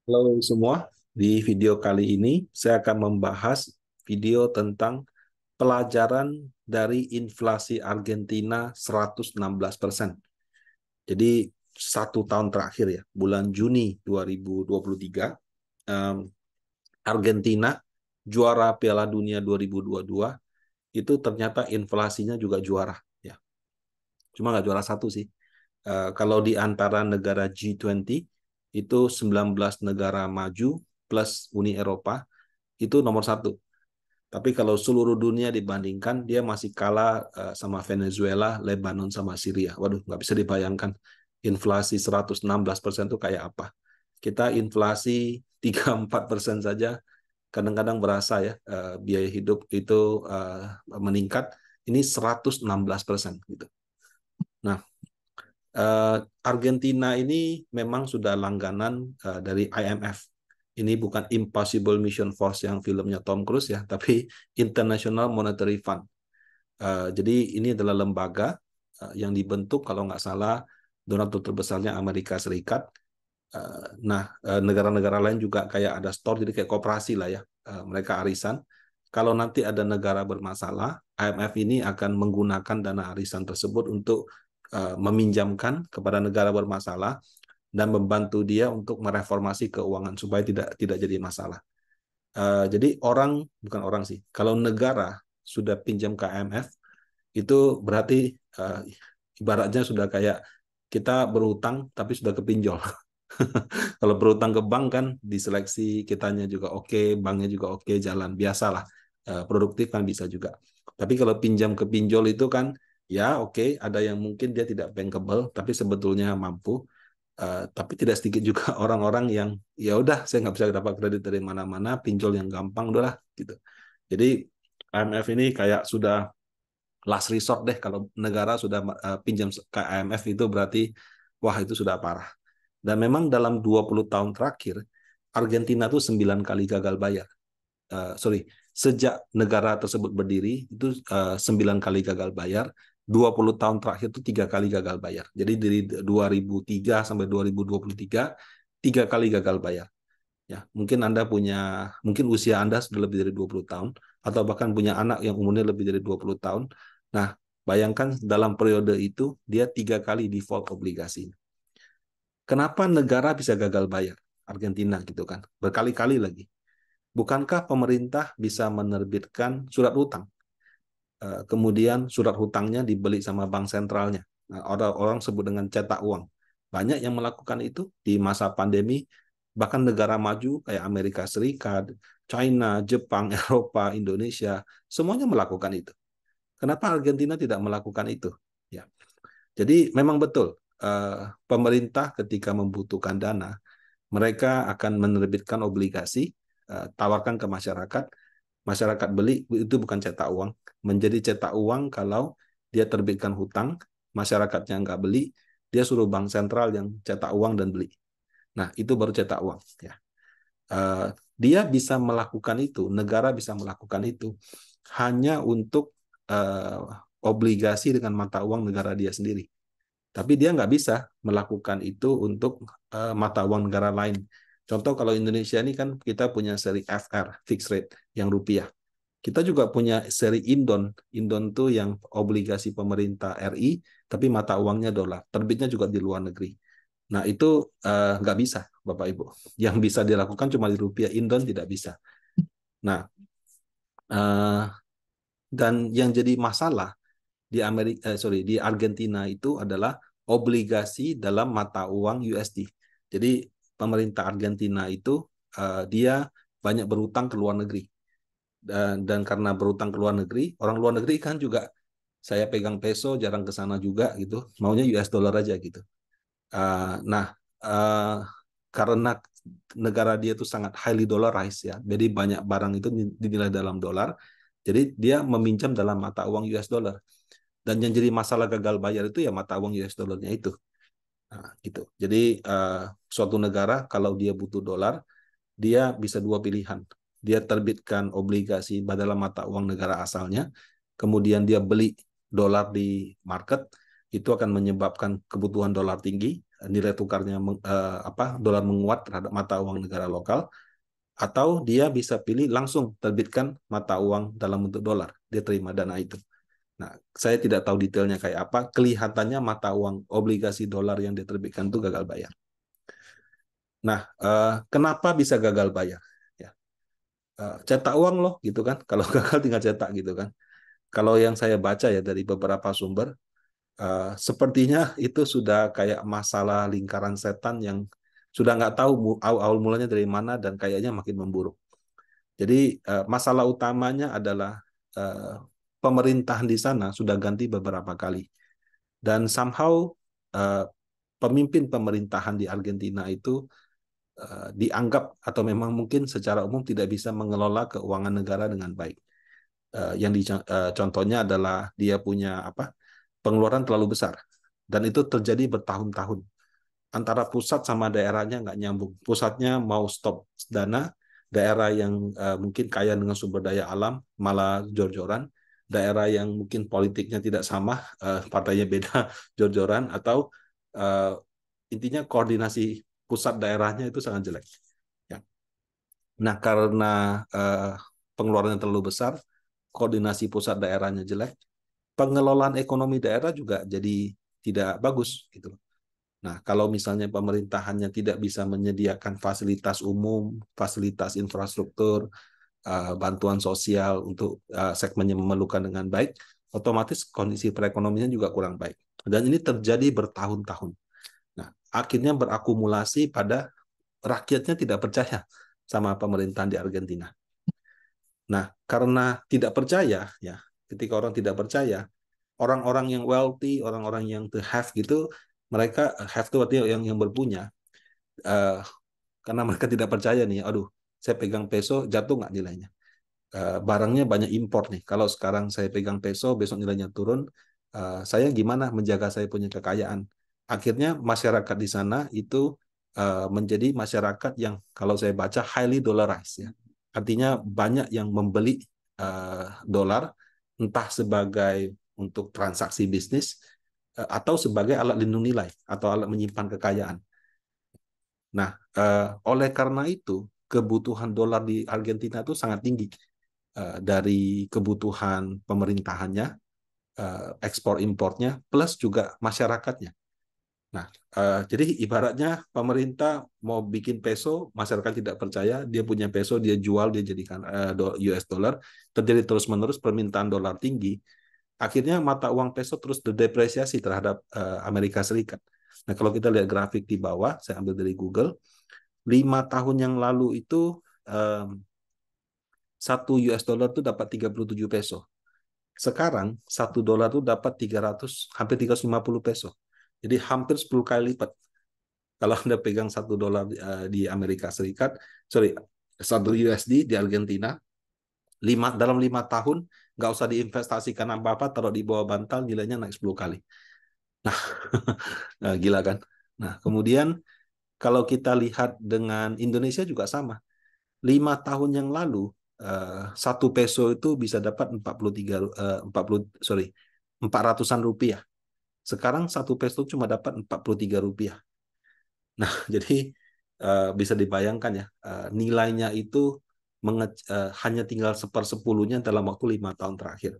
Halo semua, di video kali ini saya akan membahas video tentang pelajaran dari inflasi Argentina 116%. Jadi 1 tahun terakhir ya, bulan Juni 2023, em, Argentina juara Piala Dunia 2022 itu ternyata inflasinya juga juara ya. Cuma nggak juara satu sih. Kalau di antara negara G20 itu 19 negara maju plus Uni Eropa itu nomor satu. Tapi kalau seluruh dunia dibandingkan, dia masih kalah sama Venezuela, Lebanon, sama Syria. Waduh, nggak bisa dibayangkan inflasi 116% itu kayak apa. Kita inflasi 3-4% saja, kadang-kadang berasa ya, biaya hidup itu meningkat. Ini 116% gitu. Nah, Argentina ini memang sudah langganan dari IMF. Ini bukan Impossible Mission Force yang filmnya Tom Cruise ya, tapi International Monetary Fund. Jadi ini adalah lembaga yang dibentuk kalau nggak salah donatur terbesarnya Amerika Serikat. Nah, negara-negara lain juga kayak ada store, jadi kayak koperasi lah ya. Mereka arisan. Kalau nanti ada negara bermasalah, IMF ini akan menggunakan dana arisan tersebut untuk meminjamkan kepada negara bermasalah dan membantu dia untuk mereformasi keuangan supaya tidak jadi masalah. Jadi bukan orang sih, kalau negara sudah pinjam ke IMF, itu berarti ibaratnya sudah kayak kita berutang tapi sudah kepinjol. Kalau berutang ke bank kan diseleksi kitanya juga oke, banknya juga oke, jalan biasalah. Produktif kan bisa juga. Tapi kalau pinjam ke pinjol itu kan ya oke, ada yang mungkin dia tidak bankable tapi sebetulnya mampu. Tapi tidak sedikit juga orang-orang yang ya udah saya nggak bisa dapat kredit dari mana-mana, pinjol yang gampang udahlah gitu. Jadi IMF ini kayak sudah last resort deh, kalau negara sudah pinjam ke IMF itu berarti wah itu sudah parah. Dan memang dalam 20 tahun terakhir Argentina tuh 9 kali gagal bayar. Sorry, sejak negara tersebut berdiri itu 9 kali gagal bayar, 20 tahun terakhir itu 3 kali gagal bayar. Jadi dari 2003 sampai 2023 3 kali gagal bayar. Ya, mungkin usia Anda sudah lebih dari 20 tahun atau bahkan punya anak yang umurnya lebih dari 20 tahun. Nah, bayangkan dalam periode itu dia 3 kali default obligasi. Kenapa negara bisa gagal bayar? Argentina gitu kan, berkali-kali lagi. Bukankah pemerintah bisa menerbitkan surat hutang? Kemudian surat hutangnya dibeli sama bank sentralnya. Nah, orang-orang sebut dengan cetak uang. Banyak yang melakukan itu di masa pandemi, bahkan negara maju kayak Amerika Serikat, China, Jepang, Eropa, Indonesia, semuanya melakukan itu. Kenapa Argentina tidak melakukan itu? Ya, jadi memang betul pemerintah ketika membutuhkan dana, mereka akan menerbitkan obligasi, tawarkan ke masyarakat, masyarakat beli, itu bukan cetak uang. Menjadi cetak uang kalau dia terbitkan hutang, masyarakatnya nggak beli, dia suruh bank sentral yang cetak uang dan beli. Nah, itu baru cetak uang. Ya. Dia bisa melakukan itu, negara bisa melakukan itu hanya untuk obligasi dengan mata uang negara dia sendiri. Tapi dia nggak bisa melakukan itu untuk mata uang negara lain. Contoh kalau Indonesia ini kan kita punya seri FR, fixed rate, yang rupiah. Kita juga punya seri Indon. Indon tuh yang obligasi pemerintah RI, tapi mata uangnya dolar. Terbitnya juga di luar negeri. Nah itu nggak bisa, Bapak Ibu. Yang bisa dilakukan cuma di rupiah. Indon tidak bisa. Nah, eh, dan yang jadi masalah di Argentina itu adalah obligasi dalam mata uang USD. Jadi pemerintah Argentina itu dia banyak berutang ke luar negeri. Dan karena berutang ke luar negeri, orang luar negeri kan juga saya pegang peso jarang ke sana juga gitu, maunya US dollar aja gitu. Nah, uh, karena negara dia itu sangat highly dollarized ya, jadi banyak barang itu dinilai dalam dolar, jadi dia meminjam dalam mata uang US dollar. Dan yang jadi masalah gagal bayar itu ya mata uang US dollarnya itu. Nah, gitu. Jadi suatu negara kalau dia butuh dolar, dia bisa dua pilihan. Dia terbitkan obligasi dalam mata uang negara asalnya, kemudian dia beli dolar di market, itu akan menyebabkan kebutuhan dolar tinggi, nilai tukarnya dolar menguat terhadap mata uang negara lokal, atau dia bisa pilih langsung terbitkan mata uang dalam bentuk dolar, dia terima dana itu. Nah, saya tidak tahu detailnya kayak apa. Kelihatannya mata uang obligasi dolar yang diterbitkan itu gagal bayar. Nah, kenapa bisa gagal bayar? Ya, cetak uang loh, gitu kan? Kalau gagal tinggal cetak gitu kan. Kalau yang saya baca ya dari beberapa sumber, sepertinya itu sudah kayak masalah lingkaran setan yang sudah nggak tahu awal mulanya dari mana dan kayaknya makin memburuk. Jadi masalah utamanya adalah uh, pemerintahan di sana sudah ganti beberapa kali. Dan somehow uh, pemimpin pemerintahan di Argentina itu dianggap atau memang mungkin secara umum tidak bisa mengelola keuangan negara dengan baik. Contohnya adalah dia punya pengeluaran terlalu besar dan itu terjadi bertahun-tahun. Antara pusat sama daerahnya nggak nyambung. Pusatnya mau stop dana, daerah yang mungkin kaya dengan sumber daya alam malah jor-joran, daerah yang mungkin politiknya tidak sama, partainya beda, jor-joran, atau uh, intinya koordinasi pusat daerahnya itu sangat jelek. Ya. Nah, karena pengeluarannya terlalu besar, koordinasi pusat daerahnya jelek, pengelolaan ekonomi daerah juga jadi tidak bagus gitu. Nah, kalau misalnya pemerintahannya tidak bisa menyediakan fasilitas umum, fasilitas infrastruktur, bantuan sosial untuk segmen yang memerlukan dengan baik, otomatis kondisi perekonomian juga kurang baik. Dan ini terjadi bertahun-tahun. Nah, akhirnya berakumulasi pada rakyatnya tidak percaya sama pemerintahan di Argentina. Nah, karena tidak percaya, ya, ketika orang tidak percaya, orang-orang yang wealthy, orang-orang yang to have gitu, mereka have itu artinya yang berpunya, uh, karena mereka tidak percaya nih, aduh, saya pegang peso jatuh nggak nilainya? Barangnya banyak impor nih. Kalau sekarang saya pegang peso, besok nilainya turun, saya gimana menjaga saya punya kekayaan? Akhirnya masyarakat di sana itu menjadi masyarakat yang kalau saya baca highly dollarized ya. Artinya banyak yang membeli dolar entah sebagai untuk transaksi bisnis atau sebagai alat lindung nilai atau alat menyimpan kekayaan. Nah, oleh karena itu kebutuhan dolar di Argentina itu sangat tinggi dari kebutuhan pemerintahannya, ekspor impornya, plus juga masyarakatnya. Nah, jadi ibaratnya pemerintah mau bikin peso, masyarakat tidak percaya, dia punya peso, dia jual, dia jadikan US dollar, terjadi terus-menerus permintaan dolar tinggi, akhirnya mata uang peso terus terdepresiasi terhadap Amerika Serikat. Nah, kalau kita lihat grafik di bawah, saya ambil dari Google, 5 tahun yang lalu itu 1 US dollar itu dapat 37 peso. Sekarang 1 dolar itu dapat 300, hampir 350 peso. Jadi hampir 10 kali lipat. Kalau Anda pegang 1 dolar di Amerika Serikat, sorry, 1 USD di Argentina, dalam 5 tahun, nggak usah diinvestasikan apa-apa, taruh di bawah bantal, nilainya naik 10 kali. Nah, nah, gila kan? Nah, kemudian kalau kita lihat dengan Indonesia juga sama. 5 tahun yang lalu, 1 peso itu bisa dapat 400-an rupiah. Sekarang 1 peso cuma dapat 43 rupiah. Nah, jadi bisa dibayangkan ya, nilainya itu hanya tinggal 1/10-nya dalam waktu 5 tahun terakhir.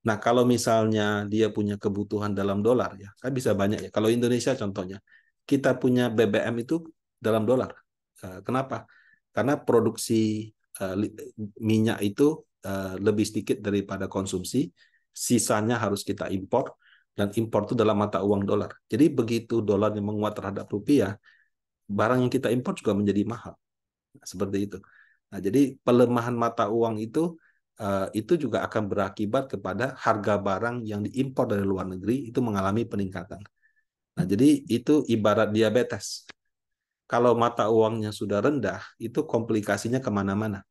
Nah, kalau misalnya dia punya kebutuhan dalam dolar, ya kan bisa banyak ya. Kalau Indonesia contohnya, kita punya BBM itu dalam dolar. Kenapa? Karena produksi minyak itu lebih sedikit daripada konsumsi, sisanya harus kita impor, dan impor itu dalam mata uang dolar. Jadi begitu dolarnya menguat terhadap rupiah, barang yang kita impor juga menjadi mahal. Seperti itu. Nah, jadi pelemahan mata uang itu juga akan berakibat kepada harga barang yang diimpor dari luar negeri itu mengalami peningkatan. Nah, jadi itu ibarat diabetes. Kalau mata uangnya sudah rendah, itu komplikasinya kemana-mana.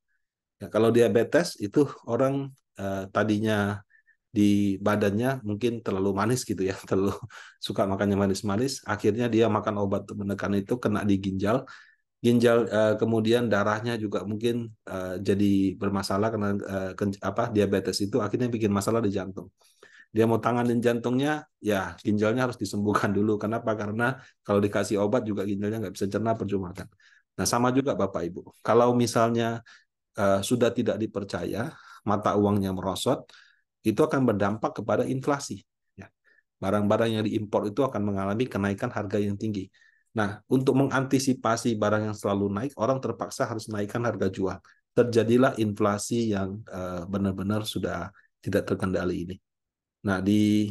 Ya, kalau diabetes itu orang tadinya di badannya mungkin terlalu manis gitu ya, terlalu suka makannya manis-manis, akhirnya dia makan obat untuk menekan itu, kena di ginjal, kemudian darahnya juga mungkin jadi bermasalah karena diabetes itu akhirnya bikin masalah di jantung. Dia mau tanganin jantungnya, ya ginjalnya harus disembuhkan dulu. Kenapa? Karena kalau dikasih obat juga ginjalnya nggak bisa cerna, percuma kan. Nah, sama juga Bapak Ibu. Kalau misalnya sudah tidak dipercaya, mata uangnya merosot, itu akan berdampak kepada inflasi. Ya. Barang-barang yang diimpor itu akan mengalami kenaikan harga yang tinggi. Nah, untuk mengantisipasi barang yang selalu naik, orang terpaksa harus naikkan harga jual. Terjadilah inflasi yang benar-benar sudah tidak terkendali ini. Nah, di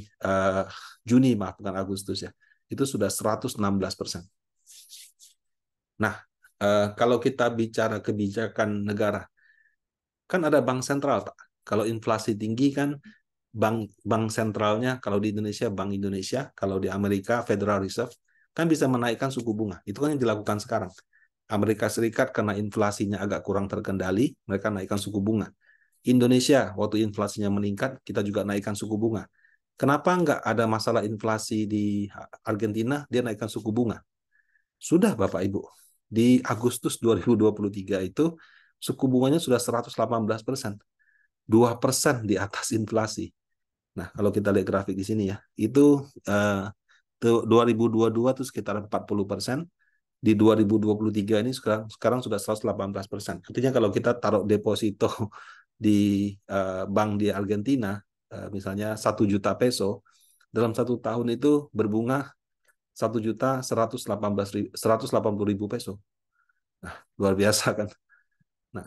Juni, maaf, bukan Agustus ya, itu sudah 116%. Nah, kalau kita bicara kebijakan negara, kan ada bank sentral, Pak. Kalau inflasi tinggi kan bank sentralnya, kalau di Indonesia Bank Indonesia, kalau di Amerika Federal Reserve, kan bisa menaikkan suku bunga. Itu kan yang dilakukan sekarang. Amerika Serikat karena inflasinya agak kurang terkendali, mereka naikkan suku bunga. Indonesia, waktu inflasinya meningkat, kita juga naikkan suku bunga. Kenapa nggak ada masalah inflasi di Argentina, dia naikkan suku bunga? Sudah Bapak Ibu, di Agustus 2023 itu suku bunganya sudah 118%, 2% di atas inflasi. Nah, kalau kita lihat grafik di sini ya, itu 2022 itu sekitar 40%, di 2023 ini sekarang sudah 118%. Artinya kalau kita taruh deposito di bank di Argentina, misalnya 1 juta peso, dalam 1 tahun itu berbunga 1.180.000 peso. Nah, luar biasa kan. Nah,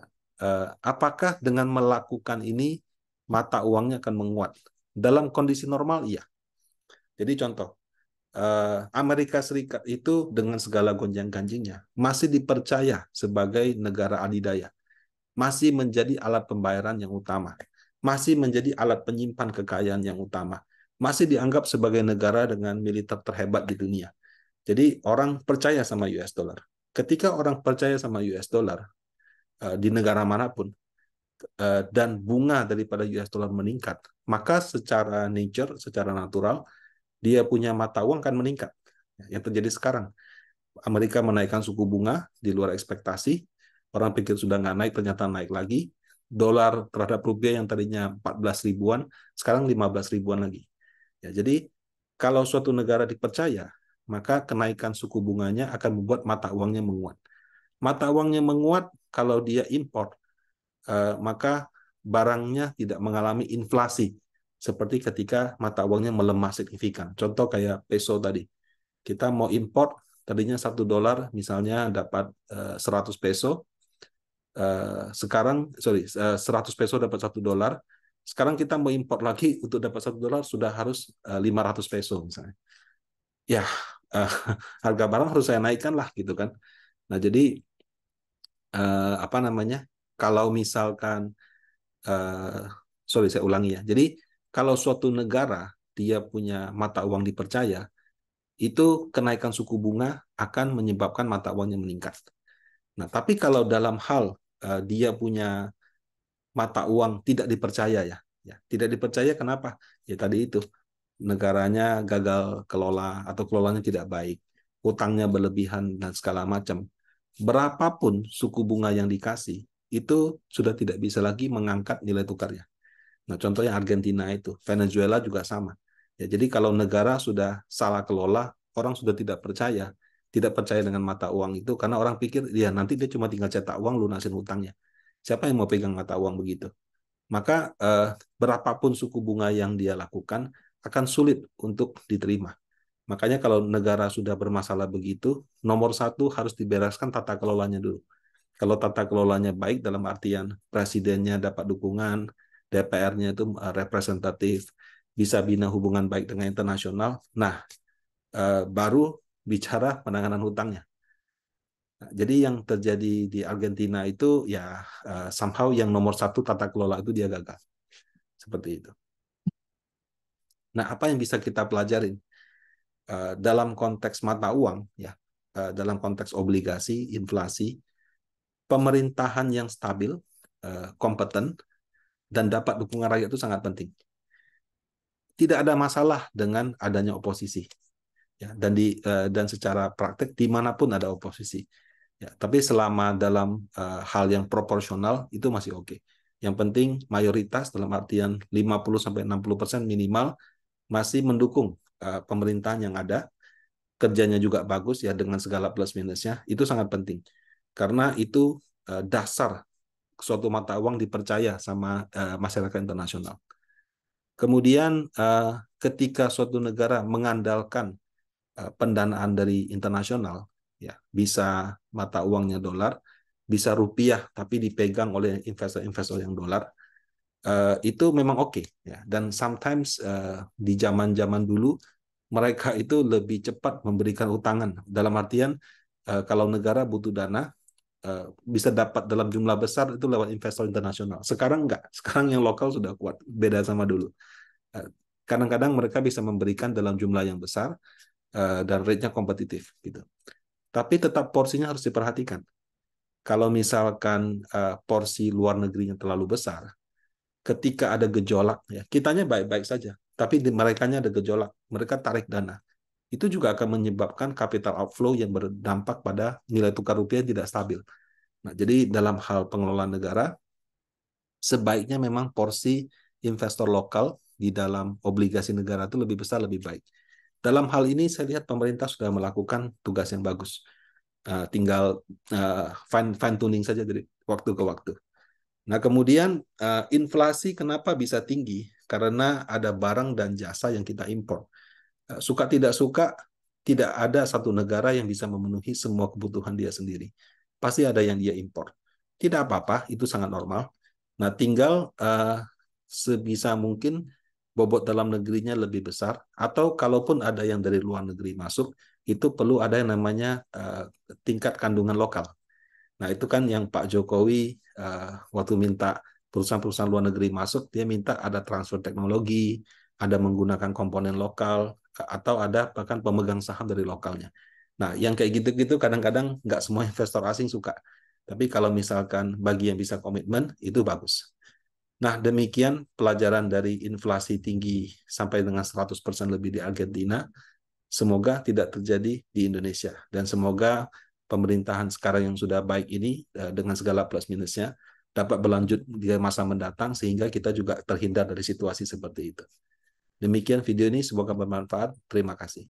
apakah dengan melakukan ini mata uangnya akan menguat? Dalam kondisi normal, iya. Jadi contoh, Amerika Serikat itu dengan segala gonjang-ganjingnya masih dipercaya sebagai negara adidaya, masih menjadi alat pembayaran yang utama, masih menjadi alat penyimpan kekayaan yang utama, masih dianggap sebagai negara dengan militer terhebat di dunia. Jadi orang percaya sama US dollar. Ketika orang percaya sama US dollar di negara manapun dan bunga daripada US dollar meningkat, maka secara nature, secara natural, dia punya mata uang akan meningkat. Yang terjadi sekarang, Amerika menaikkan suku bunga di luar ekspektasi, orang pikir sudah nggak naik, ternyata naik lagi. Dolar terhadap rupiah yang tadinya 14 ribuan, sekarang 15 ribuan lagi. Ya, jadi kalau suatu negara dipercaya, maka kenaikan suku bunganya akan membuat mata uangnya menguat. Mata uangnya menguat kalau dia impor, maka barangnya tidak mengalami inflasi seperti ketika mata uangnya melemah signifikan. Contoh kayak peso tadi. Kita mau import, tadinya $1 misalnya dapat 100 peso, sekarang 100 peso dapat $1. Sekarang kita mau import lagi untuk dapat $1 sudah harus 500 peso misalnya. Ya, uh, harga barang harus saya naikkan lah gitu kan. Nah, jadi apa namanya? Kalau misalkan saya ulangi ya. Jadi kalau suatu negara dia punya mata uang dipercaya, itu kenaikan suku bunga akan menyebabkan mata uangnya meningkat. Nah, tapi kalau dalam hal dia punya mata uang tidak dipercaya ya tidak dipercaya kenapa? Ya tadi itu negaranya gagal kelola atau kelolanya tidak baik, utangnya berlebihan dan segala macam. Berapapun suku bunga yang dikasih, itu sudah tidak bisa lagi mengangkat nilai tukarnya. Nah, contohnya Argentina itu, Venezuela juga sama. Ya, jadi kalau negara sudah salah kelola, orang sudah tidak percaya dengan mata uang itu karena orang pikir ya nanti dia cuma tinggal cetak uang lunasin hutangnya. Siapa yang mau pegang mata uang begitu? Maka berapapun suku bunga yang dia lakukan akan sulit untuk diterima. Makanya kalau negara sudah bermasalah begitu, nomor satu harus dibereskan tata kelolanya dulu. Kalau tata kelolanya baik dalam artian presidennya dapat dukungan, DPR-nya itu representatif, bisa bina hubungan baik dengan internasional, nah baru bicara penanganan hutangnya. Nah, jadi yang terjadi di Argentina itu ya somehow yang nomor satu tata kelola itu dia gagal. Seperti itu. Nah, apa yang bisa kita pelajarin dalam konteks mata uang, ya, dalam konteks obligasi, inflasi, pemerintahan yang stabil, kompeten, dan dapat dukungan rakyat itu sangat penting. Tidak ada masalah dengan adanya oposisi, ya, dan secara praktek dimanapun ada oposisi. Ya, tapi selama dalam hal yang proporsional itu masih oke. Yang penting mayoritas dalam artian 50-60% minimal masih mendukung pemerintahan yang ada, kerjanya juga bagus ya dengan segala plus minusnya, itu sangat penting. Karena itu dasar suatu mata uang dipercaya sama masyarakat internasional. Kemudian ketika suatu negara mengandalkan pendanaan dari internasional, ya bisa mata uangnya dolar, bisa rupiah tapi dipegang oleh investor-investor yang dolar, itu memang oke ya. Dan sometimes di zaman-zaman dulu mereka itu lebih cepat memberikan utangan. Dalam artian kalau negara butuh dana bisa dapat dalam jumlah besar itu lewat investor internasional. Sekarang enggak. Sekarang yang lokal sudah kuat, beda sama dulu. Kadang-kadang mereka bisa memberikan dalam jumlah yang besar dan rate-nya kompetitif gitu. Tapi tetap porsinya harus diperhatikan. Kalau misalkan porsi luar negerinya terlalu besar, ketika ada gejolak, ya kitanya baik-baik saja, tapi di merekanya ada gejolak, mereka tarik dana. Itu juga akan menyebabkan capital outflow yang berdampak pada nilai tukar rupiah yang tidak stabil. Nah, jadi dalam hal pengelolaan negara, sebaiknya memang porsi investor lokal di dalam obligasi negara itu lebih besar, lebih baik. Dalam hal ini saya lihat pemerintah sudah melakukan tugas yang bagus. Tinggal fine tuning saja dari waktu ke waktu. Nah, kemudian inflasi kenapa bisa tinggi? Karena ada barang dan jasa yang kita impor. Suka tidak suka, tidak ada satu negara yang bisa memenuhi semua kebutuhan dia sendiri. Pasti ada yang dia impor. Tidak apa-apa, itu sangat normal. Nah, tinggal sebisa mungkin bobot dalam negerinya lebih besar, atau kalaupun ada yang dari luar negeri masuk, itu perlu ada yang namanya tingkat kandungan lokal. Nah, itu kan yang Pak Jokowi waktu minta perusahaan-perusahaan luar negeri masuk, dia minta ada transfer teknologi, ada menggunakan komponen lokal, atau ada bahkan pemegang saham dari lokalnya. Nah, yang kayak gitu-gitu kadang-kadang nggak semua investor asing suka. Tapi kalau misalkan bagi yang bisa komitmen, itu bagus. Nah, demikian pelajaran dari inflasi tinggi sampai dengan 100% lebih di Argentina. Semoga tidak terjadi di Indonesia. Dan semoga pemerintahan sekarang yang sudah baik ini dengan segala plus minusnya dapat berlanjut di masa mendatang sehingga kita juga terhindar dari situasi seperti itu. Demikian video ini, semoga bermanfaat. Terima kasih.